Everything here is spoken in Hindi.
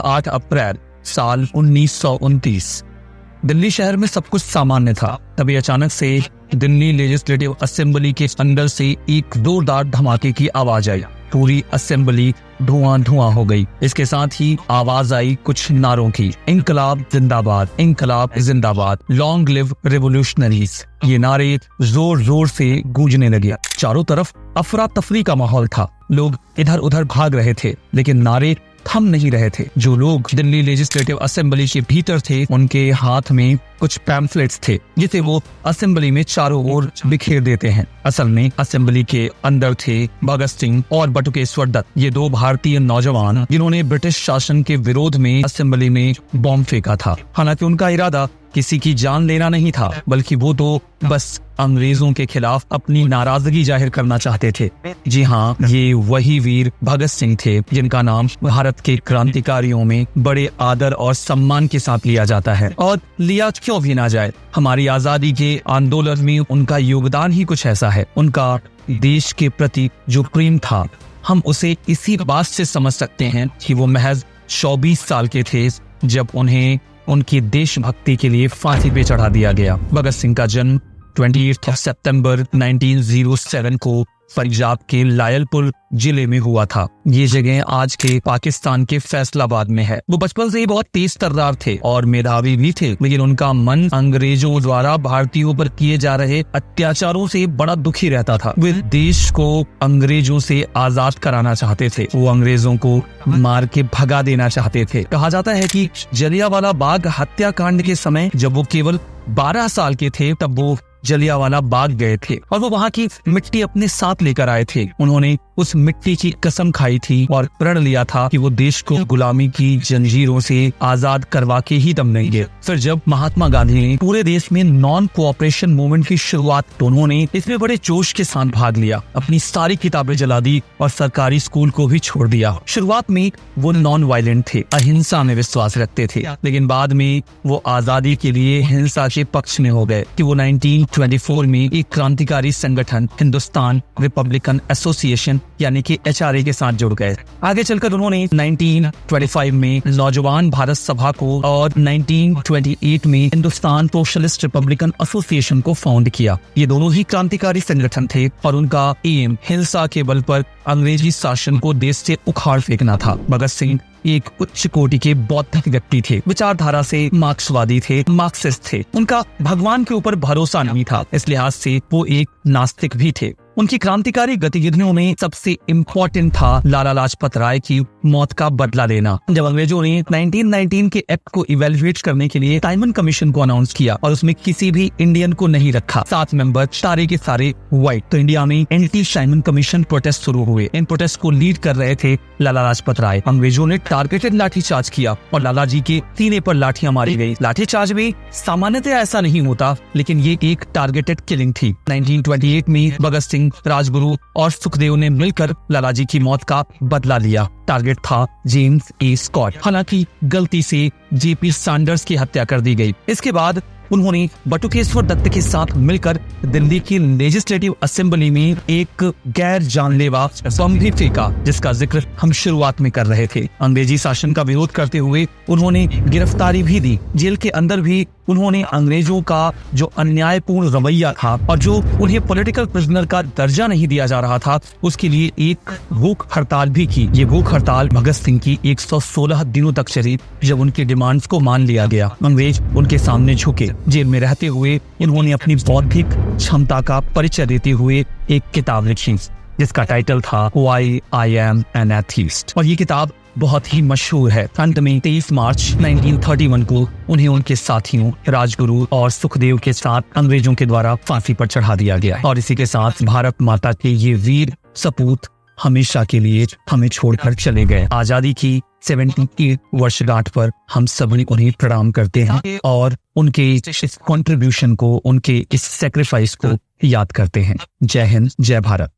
8 अप्रैल साल 1929। दिल्ली शहर में सब कुछ सामान्य था। तभी अचानक से दिल्ली लेजिस्लेटिव असेंबली के अंदर से एक जोरदार धमाके की आवाज आई। पूरी असेंबली धुआं धुआं हो गई। इसके साथ ही आवाज आई कुछ नारों की, इंकलाब जिंदाबाद, इंकलाब जिंदाबाद, लॉन्ग लिव रिवोल्यूशनरीज। ये नारे जोर जोर से गूंजने लगे। चारों तरफ अफरा तफरी का माहौल था। लोग इधर उधर भाग रहे थे, लेकिन नारे थम नहीं रहे थे। जो लोग दिल्ली लेजिस्लेटिव असेंबली के भीतर थे, उनके हाथ में कुछ पैम्फलेट्स थे जिसे वो असेंबली में चारों ओर बिखेर देते हैं। असल में असेंबली के अंदर थे भगत सिंह और बटुकेश्वर दत्त, ये दो भारतीय नौजवान जिन्होंने ब्रिटिश शासन के विरोध में असेंबली में बॉम्ब फेंका था। हालांकि उनका इरादा किसी की जान लेना नहीं था, बल्कि वो तो बस अंग्रेजों के खिलाफ अपनी नाराजगी जाहिर करना चाहते थे। जी हाँ, ये वही वीर भगत सिंह थे जिनका नाम भारत के क्रांतिकारियों में बड़े आदर और सम्मान के साथ लिया जाता है। और लिया क्यों भी ना जाए, हमारी आजादी के आंदोलन में उनका योगदान ही कुछ ऐसा है। उनका देश के प्रति जो प्रेम था, हम उसे इसी बात से समझ सकते हैं कि वो महज 24 साल के थे जब उन्हें उनकी देशभक्ति के लिए फांसी पे चढ़ा दिया गया। भगत सिंह का जन्म 28 सितंबर 1907 को पंजाब के लायलपुर जिले में हुआ था। ये जगह आज के पाकिस्तान के फैसलाबाद में है। वो बचपन से ही बहुत तेज तर्रार थे और मेधावी भी थे, लेकिन उनका मन अंग्रेजों द्वारा भारतीयों पर किए जा रहे अत्याचारों से बड़ा दुखी रहता था। वे देश को अंग्रेजों से आजाद कराना चाहते थे। वो अंग्रेजों को मार के भगा देना चाहते थे। कहा जाता है कि जलियांवाला बाग हत्याकांड के समय जब वो केवल 12 साल के थे, तब वो जलियांवाला बाग गए थे और वो वहाँ की मिट्टी अपने साथ लेकर आए थे। उन्होंने उस मिट्टी की कसम खाई थी और प्रण लिया था कि वो देश को गुलामी की जंजीरों से आजाद करवा के ही दम लेंगे। फिर जब महात्मा गांधी ने पूरे देश में नॉन कोऑपरेशन मूवमेंट की शुरुआत, तो उन्होंने इसमें बड़े जोश के साथ भाग लिया। अपनी सारी किताबें जला दी और सरकारी स्कूल को भी छोड़ दिया। शुरुआत में वो नॉन वायलेंट थे, अहिंसा में विश्वास रखते थे, लेकिन बाद में वो आजादी के लिए हिंसा के पक्ष में हो गए कि वो 1924 में एक क्रांतिकारी संगठन हिंदुस्तान रिपब्लिकन एसोसिएशन यानी कि HRA के साथ जुड़ गए। आगे चलकर उन्होंने 1925 में नौजवान भारत सभा को और 1928 में हिंदुस्तान सोशलिस्ट रिपब्लिकन एसोसिएशन को फाउंड किया। ये दोनों ही क्रांतिकारी संगठन थे और उनका एम हिंसा के बल पर अंग्रेजी शासन को देश से उखाड़ फेंकना था। भगत सिंह एक उच्च कोटि के बौद्धिक व्यक्ति थे, विचारधारा से मार्क्सवादी थे, मार्क्सिस्ट थे। उनका भगवान के ऊपर भरोसा नहीं था, इस लिहाज से वो एक नास्तिक भी थे। उनकी क्रांतिकारी गतिविधियों में सबसे इम्पोर्टेंट था लाला लाजपत राय की मौत का बदला लेना। जब अंग्रेजों ने 1919 के एक्ट को इवेल्युएट करने के लिए साइमन कमीशन को अनाउंस किया और उसमें किसी भी इंडियन को नहीं रखा, 7 मेंबर सारे के सारे व्हाइट, तो इंडिया में एंटी साइमन कमीशन प्रोटेस्ट शुरू हुए। इन प्रोटेस्ट को लीड कर रहे थे लाला लाजपत राय। अंग्रेजों ने टारगेटेड लाठीचार्ज किया और लाला जी के सीने पर लाठियां मारी गई। लाठीचार्ज में सामान्यतः ऐसा नहीं होता, लेकिन ये एक टारगेटेड किलिंग थी। 1928 में भगत सिंह, राजगुरु और सुखदेव ने मिलकर लाला जी की मौत का बदला लिया। टारगेट था जेम्स ए स्कॉट। हालांकि गलती से JP सैंडर्स की हत्या कर दी गई। इसके बाद उन्होंने बटुकेश्वर दत्त के साथ मिलकर दिल्ली की लेजिस्लेटिव असेंबली में एक गैर जानलेवा बम भी फेंका, जिसका जिक्र हम शुरुआत में कर रहे थे। अंग्रेजी शासन का विरोध करते हुए उन्होंने गिरफ्तारी भी दी। जेल के अंदर भी उन्होंने अंग्रेजों का जो अन्यायपूर्ण रवैया था और जो उन्हें पॉलिटिकल प्रिजनर का दर्जा नहीं दिया जा रहा था, उसके लिए एक भूख हड़ताल भी की। ये भूख हड़ताल भगत सिंह की 116 दिनों तक चली, जब उनकी डिमांड्स को मान लिया गया। अंग्रेज उनके सामने झुके। जेल में रहते हुए उन्होंने अपनी बौद्धिक क्षमता का परिचय देते हुए एक किताब लिखी, जिसका टाइटल था Why I Am an Atheist, और ये किताब बहुत ही मशहूर है। अंत में 23 मार्च 1931 को उन्हें उनके साथियों राजगुरु और सुखदेव के साथ अंग्रेजों के द्वारा फांसी पर चढ़ा दिया गया। और इसी के साथ भारत माता के ये वीर सपूत हमेशा के लिए हमें छोड़कर चले गए। आजादी की 70 वर्षगांठ पर हम सभी उन्हें प्रणाम करते हैं और उनके इस कंट्रीब्यूशन को, उनके इस सेक्रीफाइस को याद करते हैं। जय हिंद, जय भारत।